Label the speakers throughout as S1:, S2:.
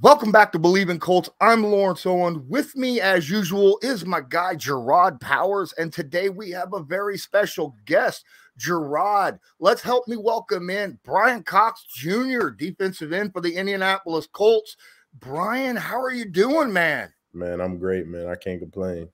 S1: Welcome back to Bleav in Colts. I'm Lawrence Owen. With me, as usual, is my guy, Jerraud Powers. And today we have a very special guest, Jerraud. Let's help me welcome in Bryan Cox Jr., defensive end for the Indianapolis Colts. Bryan, how are you doing, man?
S2: Man, I'm great, man. I can't complain.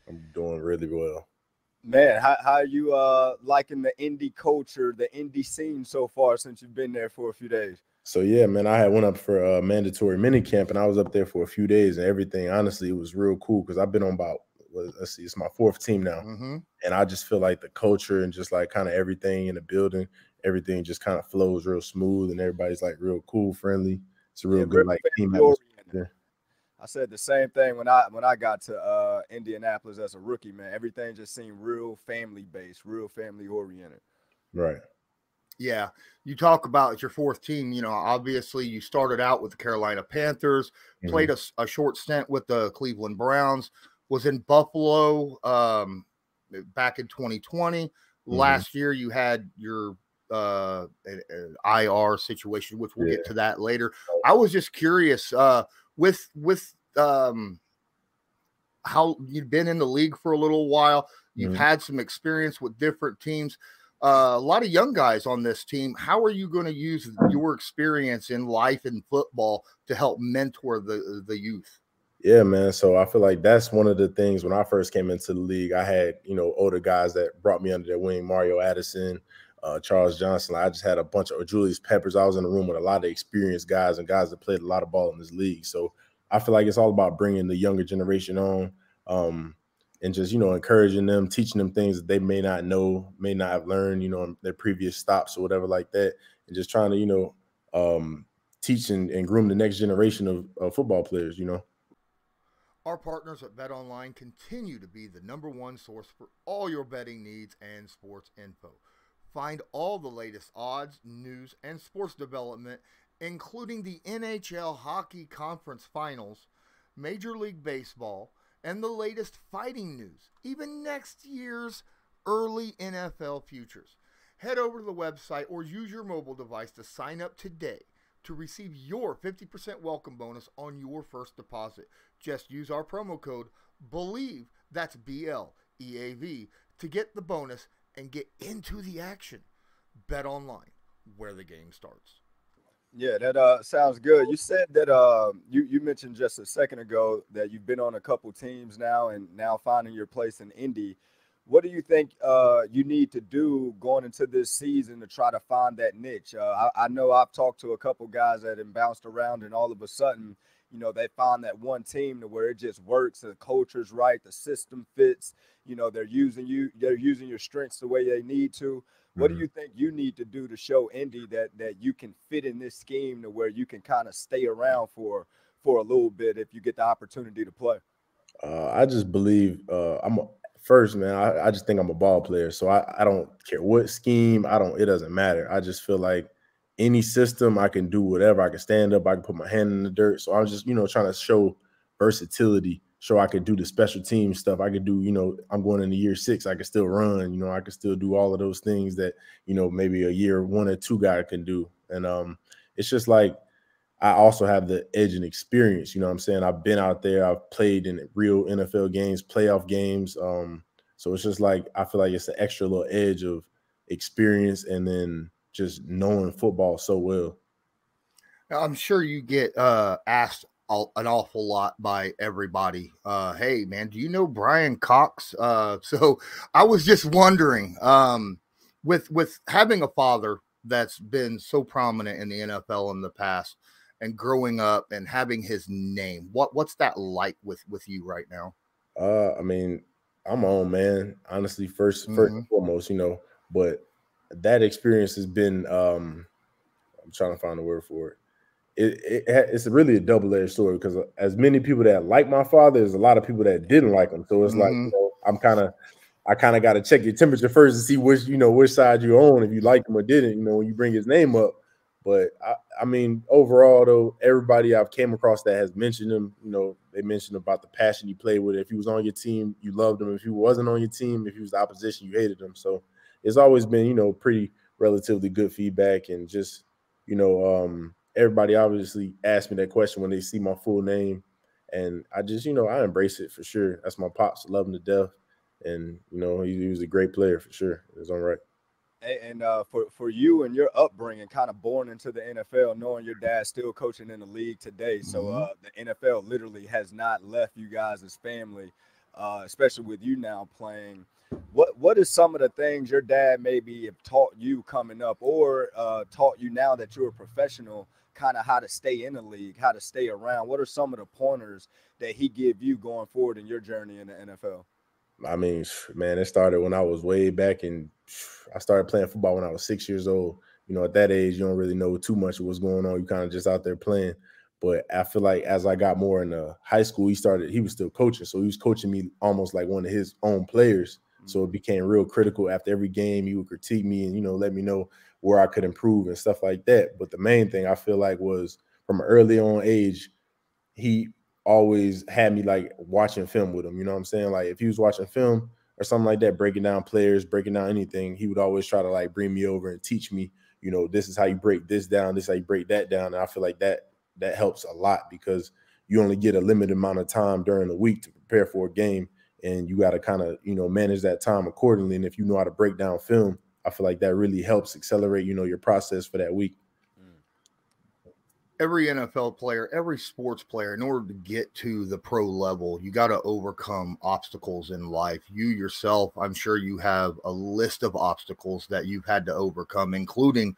S2: I'm doing really well.
S3: Man, how are you liking the indie culture, the indie scene so far since you've been there for a few days?
S2: So yeah, man, I had went up for a mandatory mini camp, and I was up there for a few days, and everything. Honestly, it was real cool because I've been on about let's see, it's my fourth team now, and I just feel like the culture and just like kind of everything in the building, everything just kind of flows real smooth, and everybody's like real cool, friendly. It's a real good like team atmosphere.
S3: I said the same thing when I got to Indianapolis as a rookie, man. Everything just seemed real family based, real family oriented.
S2: Right.
S1: Yeah, you talk about your fourth team. You know, obviously you started out with the Carolina Panthers, played a short stint with the Cleveland Browns, was in Buffalo back in 2020. Last year you had your an IR situation, which we'll get to that later. I was just curious with how you've been in the league for a little while. You've had some experience with different teams. A lot of young guys on this team. How are you going to use your experience in life and football to help mentor the youth?
S2: Yeah, man. So I feel like that's one of the things when I first came into the league, I had, older guys that brought me under their wing, Mario Addison, Charles Johnson. I just had a bunch of Julius Peppers. I was in the room with a lot of experienced guys and guys that played a lot of ball in this league. So I feel like it's all about bringing the younger generation on. And just, encouraging them, teaching them things that they may not know, may not have learned, in their previous stops or whatever like that. And just trying to, teach and groom the next generation of football players,
S1: Our partners at BetOnline continue to be the #1 source for all your betting needs and sports info. Find all the latest odds, news, and sports development, including the NHL Hockey Conference Finals, Major League Baseball, and the latest fighting news, even next year's early NFL futures. Head over to the website or use your mobile device to sign up today to receive your 50% welcome bonus on your first deposit. Just use our promo code BLEAV, that's BLEAV, to get the bonus and get into the action. Bet online, where the game starts.
S3: Yeah, that sounds good. You said that you mentioned just a second ago that you've been on a couple teams now and now finding your place in Indy. What do you think you need to do going into this season to try to find that niche? I know I've talked to a couple guys that have bounced around, and all of a sudden, they find that one team to where it just works. The culture's right, the system fits. They're using your strengths the way they need to. What do you think you need to do to show Indy that you can fit in this scheme to where you can kind of stay around for a little bit if you get the opportunity to play?
S2: I just believe first, man, I just think I'm a ball player. So I don't care what scheme. It doesn't matter. I just feel like any system, I can do whatever. I can stand up. I can put my hand in the dirt. So I'm just, trying to show versatility. Show I could do the special team stuff. I could do, I'm going into year 6. I can still run, I can still do all of those things that, maybe a year 1 or 2 guy can do. And it's just like I also have the edge and experience. You know what I'm saying? I've been out there. I've played in real NFL games, playoff games. So it's just like I feel like it's an extra little edge of experience and then just knowing football so well.
S1: I'm sure you get asked an awful lot by everybody. Hey, man, do you know Bryan Cox? So I was just wondering, with having a father that's been so prominent in the NFL in the past and growing up and having his name, what's that like with you right now?
S2: I mean, I'm my own man, honestly, first and foremost, but that experience has been, I'm trying to find a word for it. It's really a double-edged story because as many people that like my father, there's a lot of people that didn't like him. So it's like, I kind of got to check your temperature first to see which side you're on, if you like him or didn't, when you bring his name up. But I mean, overall though, everybody I've came across that has mentioned him, they mentioned about the passion he played with. If he was on your team, you loved him. If he wasn't on your team, if he was the opposition, you hated him. So it's always been, pretty relatively good feedback and just, everybody obviously asks me that question when they see my full name. And I just, I embrace it for sure. That's my pops. Love him to death. And, he was a great player for sure. It was all right.
S3: And for you and your upbringing, kind of born into the NFL, knowing your dad's still coaching in the league today, so the NFL literally has not left you guys as family, especially with you now playing. What is some of the things your dad maybe have taught you coming up, or taught you now that you're a professional, kind of how to stay in the league, how to stay around? What are some of the pointers that he give you going forward in your journey in the NFL?
S2: I mean, man, it started when I was way back I started playing football when I was 6 years old. At that age, you don't really know too much of what's going on. You kind of just out there playing. But I feel like as I got more into high school, he was still coaching. So he was coaching me almost like one of his own players. So it became real critical. After every game, he would critique me and, let me know where I could improve and stuff like that. But the main thing I feel like was from an early on age, he always had me like watching film with him. You know what I'm saying? Like if he was watching film or something like that, breaking down players, breaking down anything, he would always try to like bring me over and teach me, this is how you break this down, this is how you break that down. And I feel like that helps a lot because you only get a limited amount of time during the week to prepare for a game. And you got to kind of, manage that time accordingly. And if you know how to break down film, I feel like that really helps accelerate, your process for that week.
S1: Every NFL player, every sports player, in order to get to the pro level, you got to overcome obstacles in life. You yourself, I'm sure you have a list of obstacles that you've had to overcome, including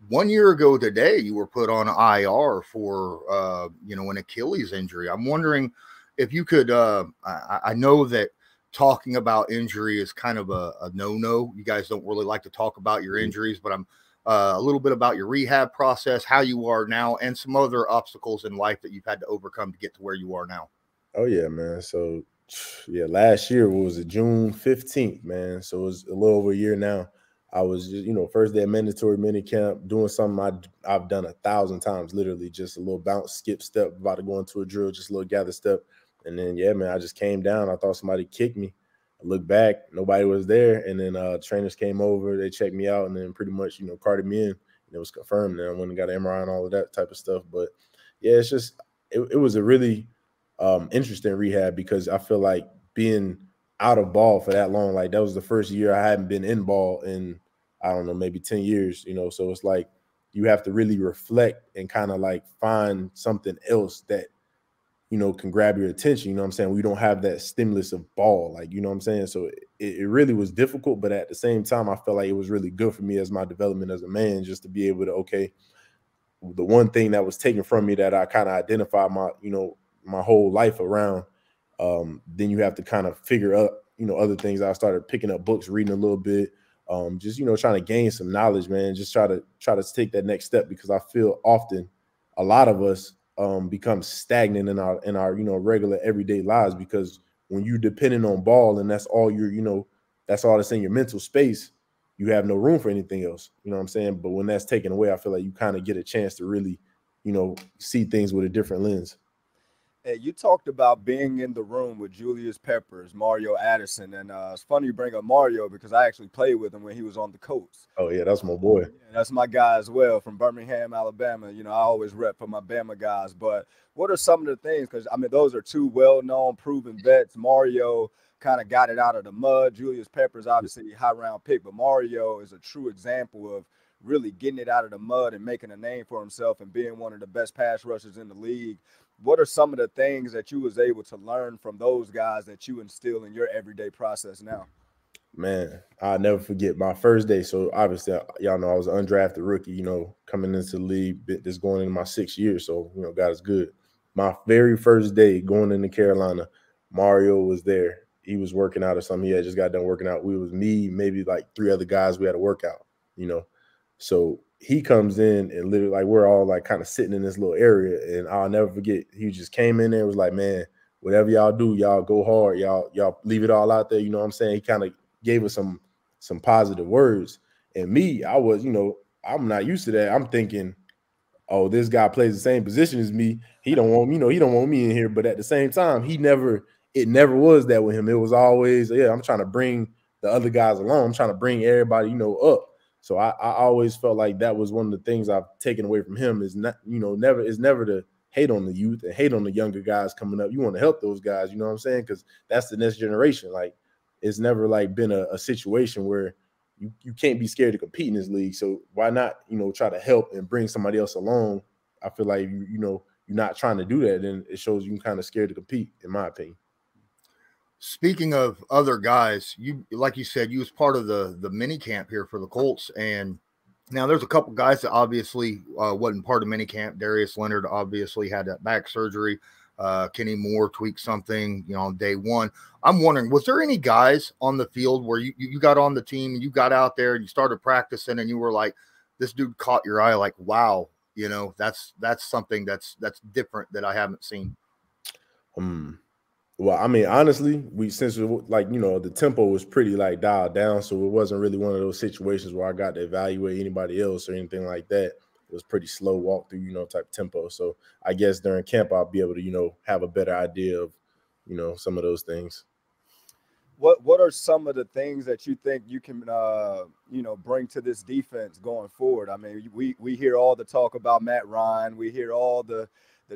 S1: 1 year ago today, you were put on IR for, an Achilles injury. I'm wondering if you could, I know that talking about injury is kind of a no-no. You guys don't really like to talk about your injuries, but I'm a little bit about your rehab process, how you are now, and some other obstacles in life that you've had to overcome to get to where you are now.
S2: Oh, yeah, man. So, yeah, last year was June 15th, man. So it was a little over a year now. I was just, first day of mandatory minicamp, doing something I've done 1,000 times, literally just a little bounce, skip step, about to go into a drill, just a little gather step. And then, yeah, man, I just came down. I thought somebody kicked me. I looked back, nobody was there. And then trainers came over, they checked me out, and then pretty much, carted me in. And it was confirmed. And I went and got an MRI and all of that type of stuff. But, yeah, it's just it was a really interesting rehab because I feel like being out of ball for that long, like that was the first year I hadn't been in ball in, I don't know, maybe 10 years, so it's like you have to really reflect and kind of like find something else that, can grab your attention. You know what I'm saying? We don't have that stimulus of ball, like, you know what I'm saying? So it really was difficult, but at the same time, I felt like it was really good for me as my development as a man, just to be able to, okay, the one thing that was taken from me that I kind of identified my whole life around, then you have to kind of figure out, other things. I started picking up books, reading a little bit, just, trying to gain some knowledge, man, just try to take that next step, because I feel often a lot of us become stagnant in our regular everyday lives, because when you're dependent on ball and that's all that's all that's in your mental space, you have no room for anything else. You know what I'm saying? But when that's taken away, I feel like you kind of get a chance to really, see things with a different lens.
S3: Hey, you talked about being in the room with Julius Peppers, Mario Addison, and it's funny you bring up Mario because I actually played with him when he was on the Colts.
S2: Oh, yeah, that's my boy.
S3: Yeah, that's my guy as well from Birmingham, Alabama. I always rep for my Bama guys. But what are some of the things? Because, those are two well-known, proven vets. Mario kind of got it out of the mud. Julius Peppers, obviously, high-round pick. But Mario is a true example of really getting it out of the mud and making a name for himself and being one of the best pass rushers in the league. What are some of the things that you was able to learn from those guys that you instill in your everyday process now?
S2: Man, I'll never forget my first day. So obviously, y'all know I was an undrafted rookie, coming into the league, just going into my 6th year. So, God is good. My very first day going into Carolina, Mario was there. He was working out or something. He had just got done working out. We was me, maybe like 3 other guys we had to work out, So he comes in and literally, like, we're all like kind of sitting in this little area, and I'll never forget. He just came in there and was like, man, whatever y'all do, y'all go hard. Y'all leave it all out there. You know what I'm saying? He kind of gave us some positive words. And me, I was, I'm not used to that. I'm thinking, oh, this guy plays the same position as me. He don't want, he don't want me in here. But at the same time, it never was that with him. It was always, yeah, I'm trying to bring the other guys along. I'm trying to bring everybody, up. So I always felt like that was one of the things I've taken away from him is not, never to hate on the youth and hate on the younger guys coming up. You want to help those guys, you know what I'm saying? Because that's the next generation. Like, it's never like been a situation where you can't be scared to compete in this league. So why not, try to help and bring somebody else along? I feel like, you're not trying to do that, then it shows you kind of scared to compete, in my opinion.
S1: Speaking of other guys, like you said, you was part of the mini camp here for the Colts, and now there's a couple guys that obviously wasn't part of mini camp. Darius Leonard obviously had that back surgery. Kenny Moore tweaked something, on day one. I'm wondering, was there any guys on the field where you got on the team and you got out there and you started practicing and you were like, this dude caught your eye, like, wow, that's something that's different that I haven't seen?
S2: Well, I mean, honestly, the tempo was pretty like dialed down, so it wasn't really one of those situations where I got to evaluate anybody else or anything like that. It was pretty slow walkthrough, type tempo. So I guess during camp I'll be able to, have a better idea of, some of those things.
S3: What are some of the things that you think you can bring to this defense going forward? I mean, we hear all the talk about Matt Ryan, we hear all the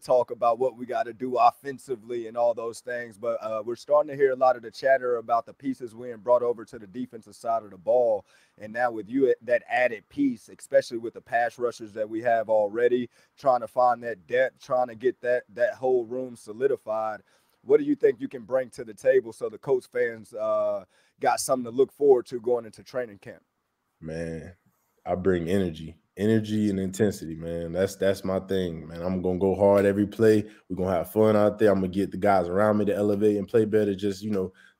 S3: talk about what we got to do offensively and all those things, but we're starting to hear a lot of the chatter about the pieces we brought over to the defensive side of the ball. And now with you, that added piece, especially with the pass rushers that we have already, trying to find that depth, trying to get that whole room solidified. What do you think you can bring to the table so the Colts fans got something to look forward to going into training camp?
S2: Man, I bring energy and intensity, man. That's my thing, man. I'm going to go hard every play. We're going to have fun out there. I'm going to get the guys around me to elevate and play better just,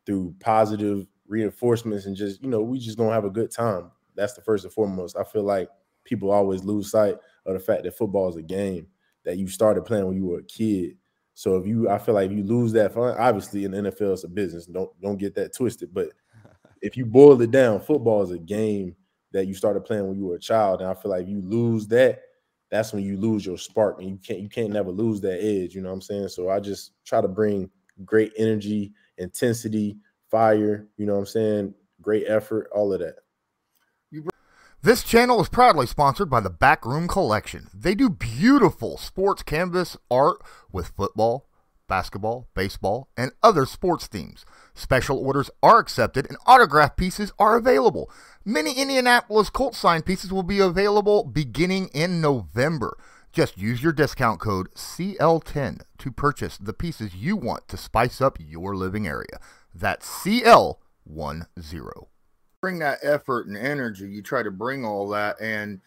S2: through positive reinforcements and just, we just going to have a good time. That's the first and foremost. I feel like people always lose sight of the fact that football is a game that you started playing when you were a kid. So I feel like if you lose that fun, obviously in the NFL it's a business. Don't get that twisted. But if you boil it down, football is a game that you started playing when you were a child. And I feel like if you lose that, that's when you lose your spark, and you can't never lose that edge. You know what I'm saying? So I just try to bring great energy, intensity, fire, you know what I'm saying? Great effort, all of that.
S1: This channel is proudly sponsored by the Backroom Collection. They do beautiful sports canvas art with football, basketball, baseball, and other sports themes. Special orders are accepted and autograph pieces are available. Many Indianapolis Colts signed pieces will be available beginning in November. Just use your discount code CL10 to purchase the pieces you want to spice up your living area. That's CL10. Bring that effort and energy. You try to bring all that, and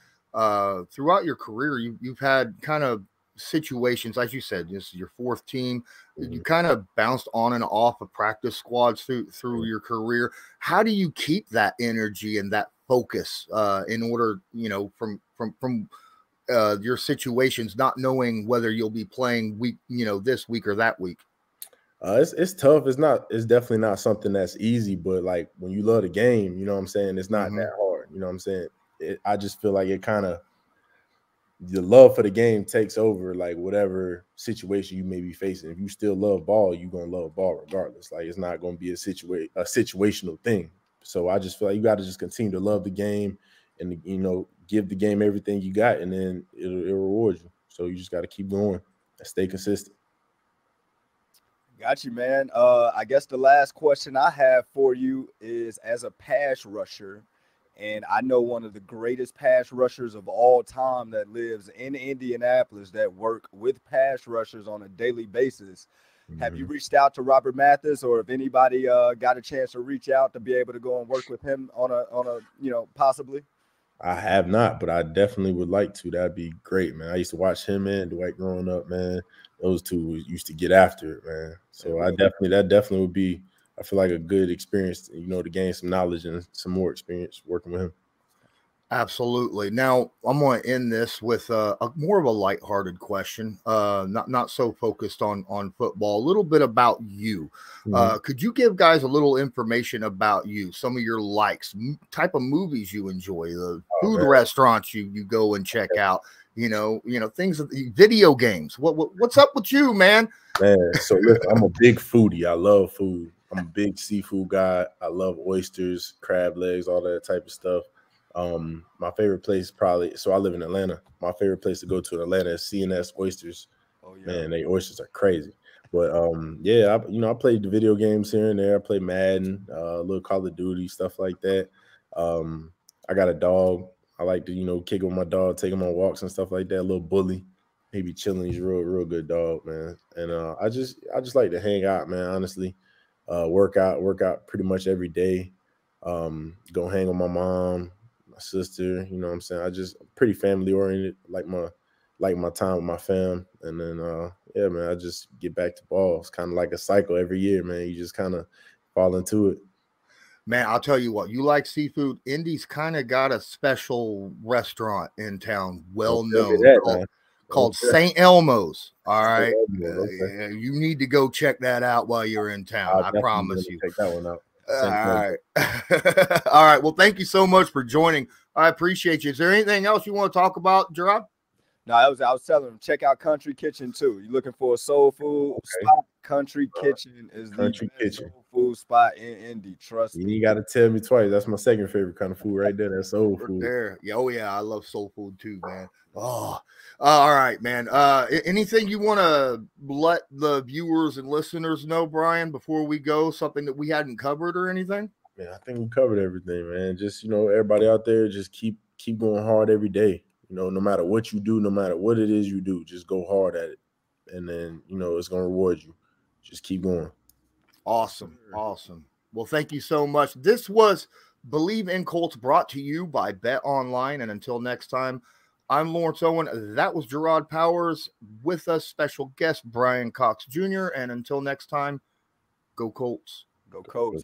S1: throughout your career, you've had kind of situations, as you said, this is your fourth team. You kind of bounced on and off of practice squads through your career. How do you keep that energy and that focus in order, from your situations, not knowing whether you'll be playing this week or that week?
S2: It's tough. It's definitely not something that's easy, but like when you love the game, you know what I'm saying? It's not that hard. You know what I'm saying? I just feel like the love for the game takes over, like whatever situation you may be facing. If you still love ball, you're going to love ball regardless. Like it's not going to be a situational thing. So I just feel like you got to just continue to love the game and, give the game everything you got, and then it'll reward you. So you just got to keep going and stay consistent.
S3: Got you, man. I guess the last question I have for you is, as a pass rusher, and I know one of the greatest pass rushers of all time that lives in Indianapolis that work with pass rushers on a daily basis. Have you reached out to Robert Mathis, or if anybody got a chance to reach out to be able to go and work with him on a possibly?
S2: I have not, but I definitely would like to. That'd be great, man. I used to watch him and Dwight growing up, man. Those two used to get after it, man. So that definitely would be, I feel like, a good experience, to gain some knowledge and some more experience working with him.
S1: Absolutely. Now, I'm going to end this with a more of a lighthearted question, not so focused on football. A little bit about you. Could you give guys a little information about you, some of your likes, type of movies you enjoy, the food restaurants you go and check out, things, video games. What's up with you, man?
S2: Man, so listen, I'm a big foodie. I love food. I'm a big seafood guy. I love oysters, crab legs, all that type of stuff. My favorite place probably. So I live in Atlanta. My favorite place to go to in Atlanta is C&S Oysters.
S3: Oh yeah.
S2: Man, they oysters are crazy. But yeah, I played the video games here and there. I play Madden, a little Call of Duty, stuff like that. I got a dog. I like to, kick with my dog, take him on walks and stuff like that. A little bully. He be chilling. He's a real good dog, man. And I just like to hang out, man, honestly. Work out pretty much every day. Go hang with my mom, my sister, you know what I'm saying? I just pretty family oriented, like my time with my fam. And then yeah, man, I just get back to ball. It's kind of like a cycle every year, man. You just kind of fall into it.
S1: Man, I'll tell you what, you like seafood. Indy's kind of got a special restaurant in town, well known, called St. Elmo's. All right. You need to go check that out while you're in town. I promise you.
S2: Check that one out.
S1: All right. All right. Well, thank you so much for joining. I appreciate you. Is there anything else you want to talk about, Jerraud?
S3: No, I was telling them, check out Country Kitchen too. You're looking for a soul food spot? Country Kitchen is the best soul food spot in Indy. Trust me.
S2: You got to tell me twice. That's my second favorite kind of food right there. That's soul food.
S1: There. Yeah, oh yeah, I love soul food too, man. Oh, all right, man. Anything you want to let the viewers and listeners know, Bryan, before we go? Something that we hadn't covered or anything?
S2: Man, I think we covered everything, man. Just everybody out there, just keep going hard every day. No matter what you do, no matter what it is you do, just go hard at it. And then, it's going to reward you. Just keep going.
S1: Awesome. Awesome. Well, thank you so much. This was Bleav in Colts, brought to you by Bet Online. And until next time, I'm Lawrence Owen. That was Jerraud Powers. With us, special guest Bryan Cox Jr. And until next time, go Colts.
S3: Go Colts.